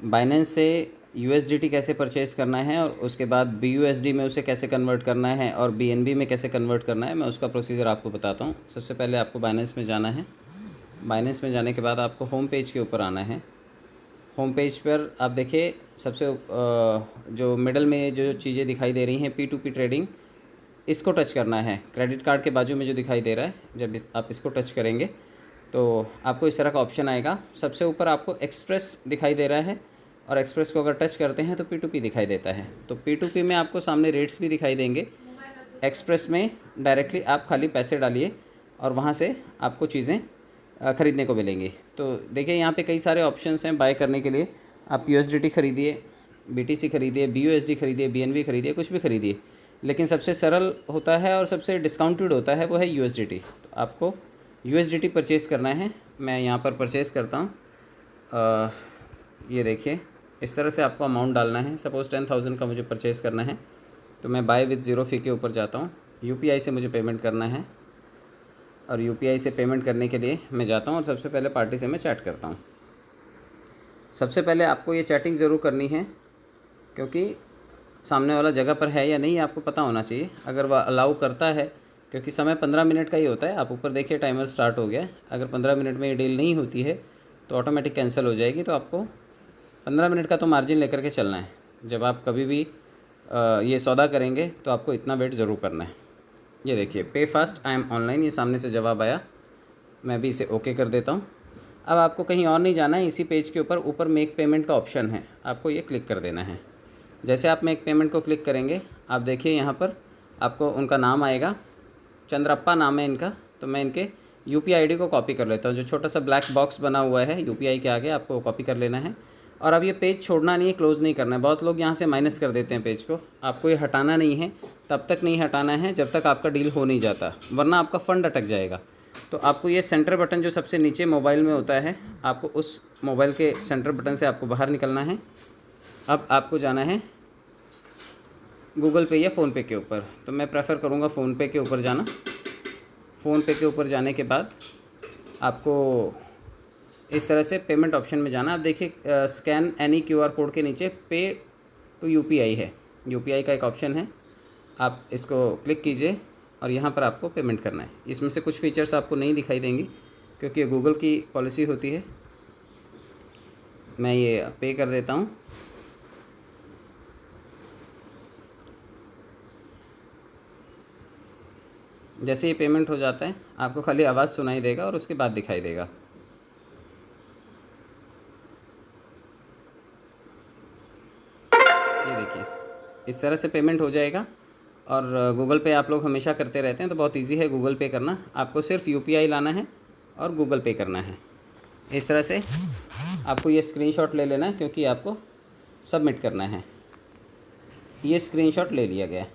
Binance से USDT कैसे purchase करना है और उसके बाद बीयूएसडी में उसे कैसे कन्वर्ट करना है और बीएनबी में कैसे कन्वर्ट करना है, मैं उसका प्रोसीजर आपको बताता हूँ। सबसे पहले आपको बाइनेंस में जाना है। बाइनेंस में जाने के बाद आपको होम पेज के ऊपर आना है। होम पेज पर आप देखिए सबसे जो मिडल में जो चीज़ें दिखाई दे रही हैं P2P ट्रेडिंग, इसको टच करना है। क्रेडिट कार्ड के बाजू में जो दिखाई दे रहा है, जब आप इसको टच करेंगे तो आपको इस तरह का ऑप्शन आएगा। सबसे ऊपर आपको एक्सप्रेस दिखाई दे रहा है और एक्सप्रेस को अगर टच करते हैं तो P2P दिखाई देता है। तो P2P में आपको सामने रेट्स भी दिखाई देंगे। एक्सप्रेस में डायरेक्टली आप खाली पैसे डालिए और वहाँ से आपको चीज़ें ख़रीदने को मिलेंगी। तो देखिए यहाँ पे कई सारे ऑप्शंस हैं बाय करने के लिए। आप USDT ख़रीदिए, BTC ख़रीदिए, BUSD ख़रीदिए, BNB ख़रीदिए, कुछ भी ख़रीदिए, लेकिन सबसे सरल होता है और सबसे डिस्काउंटेड होता है वो है USDT। तो आपको USDT परचेज़ करना है। मैं यहाँ पर परचेज़ करता हूँ। ये देखिए इस तरह से आपको अमाउंट डालना है। सपोज़ 10,000 का मुझे परचेज़ करना है तो मैं बाय विद ज़ीरो फ़ी के ऊपर जाता हूँ। UPI से मुझे पेमेंट करना है और UPI से पेमेंट करने के लिए मैं जाता हूँ और सबसे पहले पार्टी से मैं चैट करता हूँ। सबसे पहले आपको ये चैटिंग ज़रूर करनी है, क्योंकि सामने वाला जगह पर है या नहीं आपको पता होना चाहिए। अगर वह अलाउ करता है, क्योंकि समय 15 मिनट का ही होता है। आप ऊपर देखिए टाइमर स्टार्ट हो गया। अगर 15 मिनट में ये डील नहीं होती है तो ऑटोमेटिक कैंसिल हो जाएगी। तो आपको 15 मिनट का तो मार्जिन लेकर के चलना है। जब आप कभी भी ये सौदा करेंगे तो आपको इतना वेट ज़रूर करना है। ये देखिए पे फास्ट आई एम ऑनलाइन, ये सामने से जवाब आया। मैं भी इसे ओके कर देता हूँ। अब आपको कहीं और नहीं जाना है। इसी पेज के ऊपर मेक पेमेंट का ऑप्शन है, आपको ये क्लिक कर देना है। जैसे आप मेक पेमेंट को क्लिक करेंगे, आप देखिए यहाँ पर आपको उनका नाम आएगा, चंद्रप्पा नाम है इनका। तो मैं इनके UPI ID को कॉपी कर लेता हूँ। जो छोटा सा ब्लैक बॉक्स बना हुआ है UPI के आगे, आपको कॉपी कर लेना है। और अब ये पेज छोड़ना नहीं है, क्लोज़ नहीं करना है। बहुत लोग यहाँ से माइनस कर देते हैं पेज को। आपको ये हटाना नहीं है, तब तक नहीं हटाना है जब तक आपका डील हो नहीं जाता, वरना आपका फ़ंड अटक जाएगा। तो आपको ये सेंटर बटन जो सबसे नीचे मोबाइल में होता है, आपको उस मोबाइल के सेंटर बटन से आपको बाहर निकलना है। अब आपको जाना है गूगल पे या फ़ोनपे के ऊपर। तो मैं प्रेफर करूँगा फ़ोनपे के ऊपर जाना। फ़ोनपे के ऊपर जाने के बाद आपको इस तरह से पेमेंट ऑप्शन में जाना। आप देखिए स्कैन एनी QR कोड के नीचे पे टू UPI है। UPI का एक ऑप्शन है, आप इसको क्लिक कीजिए और यहाँ पर आपको पेमेंट करना है। इसमें से कुछ फीचर्स आपको नहीं दिखाई देंगी क्योंकि ये गूगल की पॉलिसी होती है। मैं ये पे कर देता हूँ। जैसे ये पेमेंट हो जाता है आपको खाली आवाज़ सुनाई देगा और उसके बाद दिखाई देगा। ये देखिए इस तरह से पेमेंट हो जाएगा। और गूगल पे आप लोग हमेशा करते रहते हैं तो बहुत इजी है गूगल पे करना। आपको सिर्फ UPI लाना है और गूगल पे करना है। इस तरह से आपको ये स्क्रीनशॉट ले लेना है क्योंकि आपको सबमिट करना है। ये स्क्रीनशॉट ले लिया गया।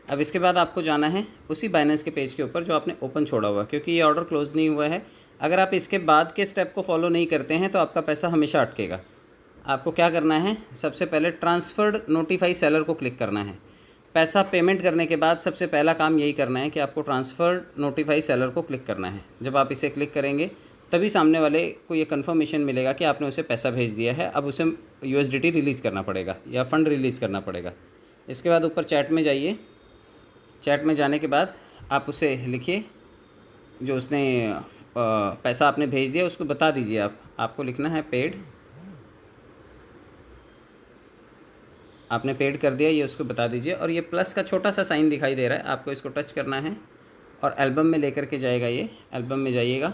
अब इसके बाद आपको जाना है उसी बाइनेंस के पेज के ऊपर जो आपने ओपन छोड़ा हुआ, क्योंकि ये ऑर्डर क्लोज़ नहीं हुआ है। अगर आप इसके बाद के स्टेप को फॉलो नहीं करते हैं तो आपका पैसा हमेशा अटकेगा। आपको क्या करना है, सबसे पहले ट्रांसफ़र्ड नोटिफाई सेलर को क्लिक करना है। पैसा पेमेंट करने के बाद सबसे पहला काम यही करना है कि आपको ट्रांसफ़र्ड नोटिफाई सेलर को क्लिक करना है। जब आप इसे क्लिक करेंगे तभी सामने वाले को ये कन्फर्मेशन मिलेगा कि आपने उसे पैसा भेज दिया है। अब उसे USDT रिलीज़ करना पड़ेगा या फ़ंड रिलीज़ करना पड़ेगा। इसके बाद ऊपर चैट में जाइए। चैट में जाने के बाद आप उसे लिखिए, जो उसने पैसा आपने भेज दिया उसको बता दीजिए। आपको लिखना है पेड। आपने पेड कर दिया ये उसको बता दीजिए। और ये प्लस का छोटा सा साइन दिखाई दे रहा है, आपको इसको टच करना है और एल्बम में लेकर के जाएगा। ये एल्बम में जाइएगा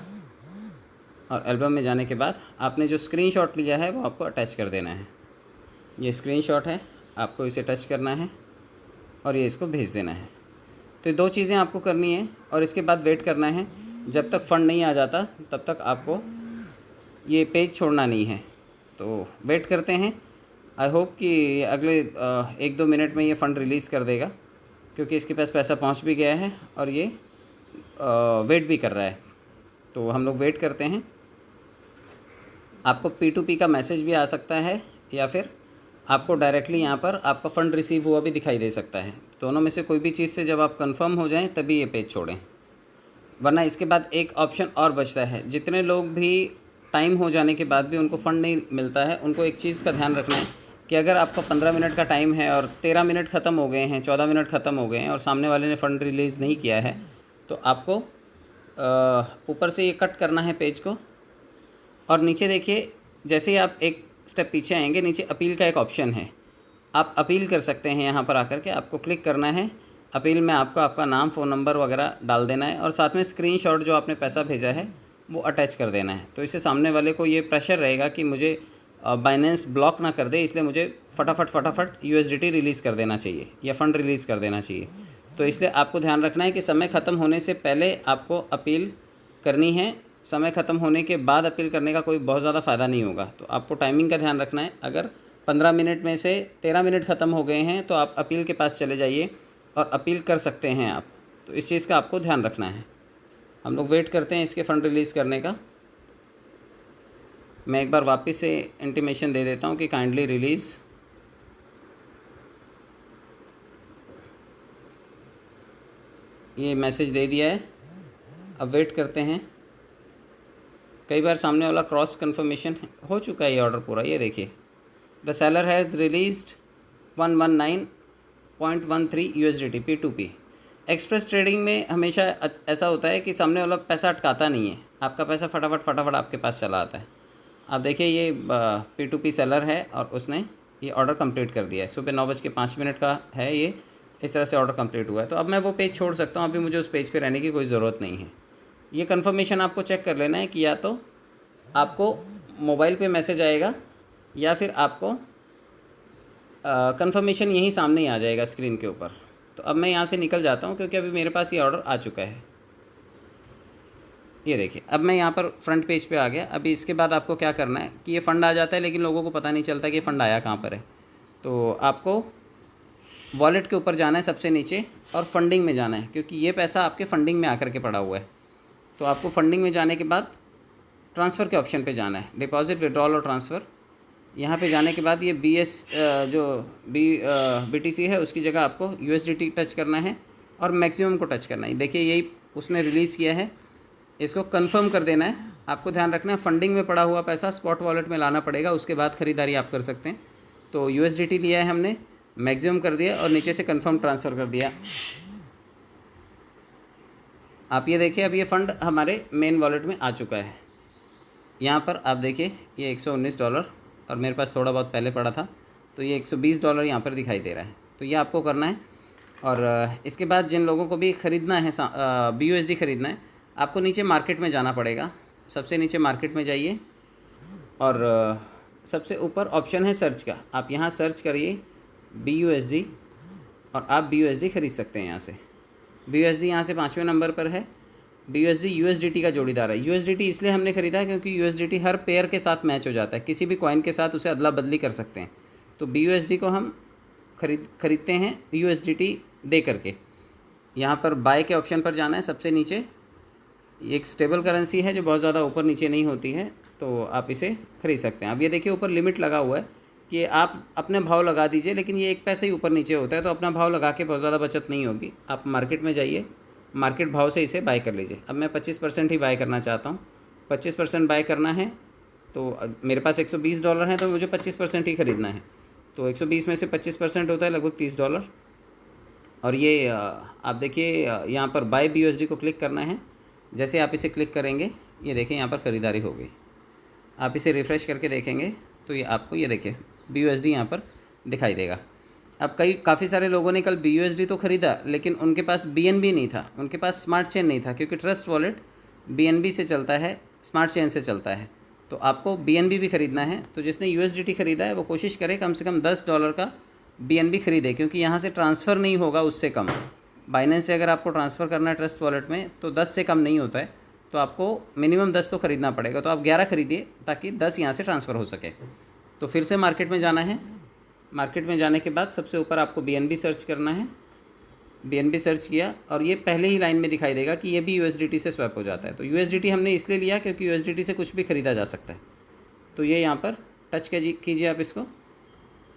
और एल्बम में जाने के बाद आपने जो स्क्रीनशॉट लिया है वो आपको अटैच कर देना है। ये स्क्रीनशॉट है, आपको इसे टच करना है और ये इसको भेज देना है। तो ये दो चीज़ें आपको करनी है और इसके बाद वेट करना है। जब तक फ़ंड नहीं आ जाता तब तक आपको ये पेज छोड़ना नहीं है। तो वेट करते हैं। आई होप कि अगले 1-2 मिनट में ये फ़ंड रिलीज़ कर देगा, क्योंकि इसके पास पैसा पहुंच भी गया है और ये वेट भी कर रहा है। तो हम लोग वेट करते हैं। आपको P2P का मैसेज भी आ सकता है या फिर आपको डायरेक्टली यहाँ पर आपका फ़ंड रिसीव हुआ भी दिखाई दे सकता है। दोनों में से कोई भी चीज़ से जब आप कंफर्म हो जाएं तभी ये पेज छोड़ें, वरना इसके बाद एक ऑप्शन और बचता है। जितने लोग भी टाइम हो जाने के बाद भी उनको फ़ंड नहीं मिलता है, उनको एक चीज़ का ध्यान रखना है कि अगर आपका 15 मिनट का टाइम है और 13 मिनट ख़त्म हो गए हैं, 14 मिनट ख़त्म हो गए हैं और सामने वाले ने फ़ंड रिलीज़ नहीं किया है, तो आपको ऊपर से ये कट करना है पेज को, और नीचे देखिए जैसे ही आप एक स्टेप पीछे आएंगे, नीचे अपील का एक ऑप्शन है, आप अपील कर सकते हैं। यहाँ पर आकर के आपको क्लिक करना है। अपील में आपको आपका नाम, फ़ोन नंबर वगैरह डाल देना है और साथ में स्क्रीनशॉट जो आपने पैसा भेजा है वो अटैच कर देना है। तो इससे सामने वाले को ये प्रेशर रहेगा कि मुझे बाइनेंस ब्लॉक ना कर दे, इसलिए मुझे फटाफट यूएसडीटी रिलीज़ कर देना चाहिए या फ़ंड रिलीज़ कर देना चाहिए। तो इसलिए आपको ध्यान रखना है कि समय ख़त्म होने से पहले आपको अपील करनी है। समय ख़त्म होने के बाद अपील करने का कोई बहुत ज़्यादा फ़ायदा नहीं होगा। तो आपको टाइमिंग का ध्यान रखना है। अगर 15 मिनट में से 13 मिनट ख़त्म हो गए हैं तो आप अपील के पास चले जाइए और अपील कर सकते हैं आप। तो इस चीज़ का आपको ध्यान रखना है। हम लोग वेट करते हैं इसके फ़ंड रिलीज़ करने का। मैं एक बार वापस से इंटीमेशन दे देता हूँ कि काइंडली रिलीज़। ये मैसेज दे दिया है, अब वेट करते हैं। कई बार सामने वाला क्रॉस कन्फर्मेशन हो चुका है ये ऑर्डर पूरा। ये देखिए, the seller has released 119.13 USDT P2P। Express trading में हमेशा ऐसा होता है कि सामने वाला पैसा अटकाता नहीं है, आपका पैसा फटाफट आपके पास चला आता है। आप देखिए ये P2P सेलर है और उसने ये ऑर्डर कंप्लीट कर दिया है। सुबह 9:05 का है ये, इस तरह से ऑर्डर कंप्लीट हुआ है। तो अब मैं वो पेज छोड़ सकता हूँ, अभी मुझे उस पेज पे रहने की कोई ज़रूरत नहीं है। ये कंफर्मेशन आपको चेक कर लेना है कि या तो आपको मोबाइल पे मैसेज आएगा या फिर आपको कंफर्मेशन यहीं सामने ही आ जाएगा स्क्रीन के ऊपर। तो अब मैं यहाँ से निकल जाता हूँ क्योंकि अभी मेरे पास ये ऑर्डर आ चुका है। ये देखिए, अब मैं यहाँ पर फ्रंट पेज पे आ गया। अभी इसके बाद आपको क्या करना है कि ये फ़ंड आ जाता है लेकिन लोगों को पता नहीं चलता कि फ़ंड आया कहाँ पर है। तो आपको वॉलेट के ऊपर जाना है सबसे नीचे और फंडिंग में जाना है, क्योंकि ये पैसा आपके फंडिंग में आकर के पड़ा हुआ है। तो आपको फंडिंग में जाने के बाद ट्रांसफ़र के ऑप्शन पे जाना है, डिपॉजिट, विड्रॉल और ट्रांसफ़र। यहाँ पे जाने के बाद ये BTC है उसकी जगह आपको USDT टच करना है और मैक्सिमम को टच करना है। देखिए यही उसने रिलीज़ किया है, इसको कंफर्म कर देना है। आपको ध्यान रखना है फंडिंग में पड़ा हुआ पैसा स्पॉट वॉलेट में लाना पड़ेगा, उसके बाद ख़रीदारी आप कर सकते हैं। तो USDT लिया है हमने, मैक्सिमम कर दिया और नीचे से कंफर्म ट्रांसफ़र कर दिया। आप ये देखिए, अब ये फ़ंड हमारे मेन वॉलेट में आ चुका है। यहाँ पर आप देखिए ये $119 और मेरे पास थोड़ा बहुत पहले पड़ा था, तो ये $120 यहाँ पर दिखाई दे रहा है। तो ये आपको करना है। और इसके बाद जिन लोगों को भी ख़रीदना है BUSD ख़रीदना है, आपको नीचे मार्केट में जाना पड़ेगा। सबसे नीचे मार्केट में जाइए और सबसे ऊपर ऑप्शन है सर्च का, आप यहाँ सर्च करिए BUSD और आप BUSD ख़रीद सकते हैं यहाँ से। BUSD यहाँ से 5वें नंबर पर है। BUSD USDT का जोड़ीदार है। USDT इसलिए हमने ख़रीदा है क्योंकि USDT हर पेयर के साथ मैच हो जाता है, किसी भी कॉइन के साथ उसे अदला बदली कर सकते हैं। तो BUSD को हम खरीदते हैं USDT दे करके। यहाँ पर बाय के ऑप्शन पर जाना है सबसे नीचे। एक स्टेबल करेंसी है जो बहुत ज़्यादा ऊपर नीचे नहीं होती है, तो आप इसे ख़रीद सकते हैं। अब ये देखिए ऊपर लिमिट लगा हुआ है कि आप अपने भाव लगा दीजिए, लेकिन ये 1 पैसे ही ऊपर नीचे होता है, तो अपना भाव लगा के बहुत ज़्यादा बचत नहीं होगी। आप मार्केट में जाइए, मार्केट भाव से इसे बाय कर लीजिए। अब मैं 25% ही बाय करना चाहता हूँ। 25% बाय करना है, तो मेरे पास $120 है तो मुझे 25% ही ख़रीदना है। तो 120 में से 25% होता है लगभग $30। और ये आप देखिए यहाँ पर बाय BUSD को क्लिक करना है। जैसे आप इसे क्लिक करेंगे, ये देखिए यहाँ पर ख़रीदारी हो गई। आप इसे रिफ़्रेश करके देखेंगे तो ये आपको ये देखिए BUSD यहाँ पर दिखाई देगा। अब काफ़ी सारे लोगों ने कल BUSD तो ख़रीदा, लेकिन उनके पास BNB नहीं था, उनके पास स्मार्ट चेन नहीं था, क्योंकि ट्रस्ट वॉलेट BNB से चलता है, स्मार्ट चेन से चलता है। तो आपको BNB भी ख़रीदना है। तो जिसने USDT ख़रीदा है वो कोशिश करे कम से कम $10 का BNB ख़रीदे, क्योंकि यहाँ से ट्रांसफ़र नहीं होगा उससे कम। बाइनेंस से अगर आपको ट्रांसफ़र करना है ट्रस्ट वॉलेट में तो 10 से कम नहीं होता है, तो आपको मिनिमम 10 तो ख़रीदना पड़ेगा। तो आप 11 ख़रीदिए ताकि 10 यहाँ से ट्रांसफ़र हो सके। तो फिर से मार्केट में जाना है। मार्केट में जाने के बाद सबसे ऊपर आपको BNB सर्च करना है। BNB सर्च किया और ये पहले ही लाइन में दिखाई देगा कि ये भी USDT से स्वैप हो जाता है। तो USDT हमने इसलिए लिया क्योंकि USDT से कुछ भी ख़रीदा जा सकता है। तो ये यहाँ पर टच कीजिए आप इसको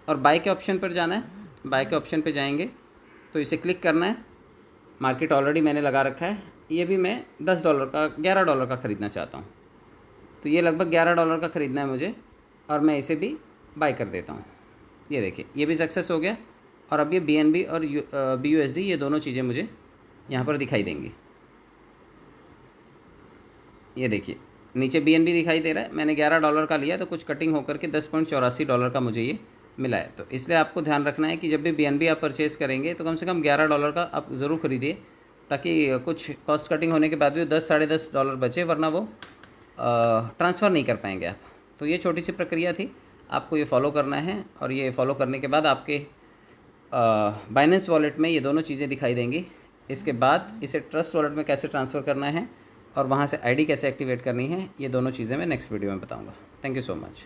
और बाय के ऑप्शन पर जाना है। बाय के ऑप्शन पर जाएंगे तो इसे क्लिक करना है। मार्केट ऑलरेडी मैंने लगा रखा है, ये भी मैं $10 का $11 का ख़रीदना चाहता हूँ। तो ये लगभग $11 का ख़रीदना है मुझे और मैं इसे भी बाय कर देता हूँ। ये देखिए ये भी सक्सेस हो गया और अब ये BNB और BUSD ये दोनों चीज़ें मुझे यहाँ पर दिखाई देंगी। ये देखिए नीचे BNB दिखाई दे रहा है, मैंने $11 का लिया तो कुछ कटिंग होकर के $10.84 का मुझे ये मिला है। तो इसलिए आपको ध्यान रखना है कि जब भी BNB आप परचेज़ करेंगे तो कम से कम $11 का आप ज़रूर ख़रीदिए, ताकि कुछ कॉस्ट कटिंग होने के बाद भी 10 साढ़े 10 डॉलर बचे, वरना वो ट्रांसफ़र नहीं कर पाएंगे आप। तो ये छोटी सी प्रक्रिया थी, आपको ये फॉलो करना है और ये फॉलो करने के बाद आपके बाइनेंस वॉलेट में ये दोनों चीज़ें दिखाई देंगी। इसके बाद इसे ट्रस्ट वॉलेट में कैसे ट्रांसफ़र करना है और वहाँ से आईडी कैसे एक्टिवेट करनी है, ये दोनों चीज़ें मैं नेक्स्ट वीडियो में बताऊँगा। Thank you so much.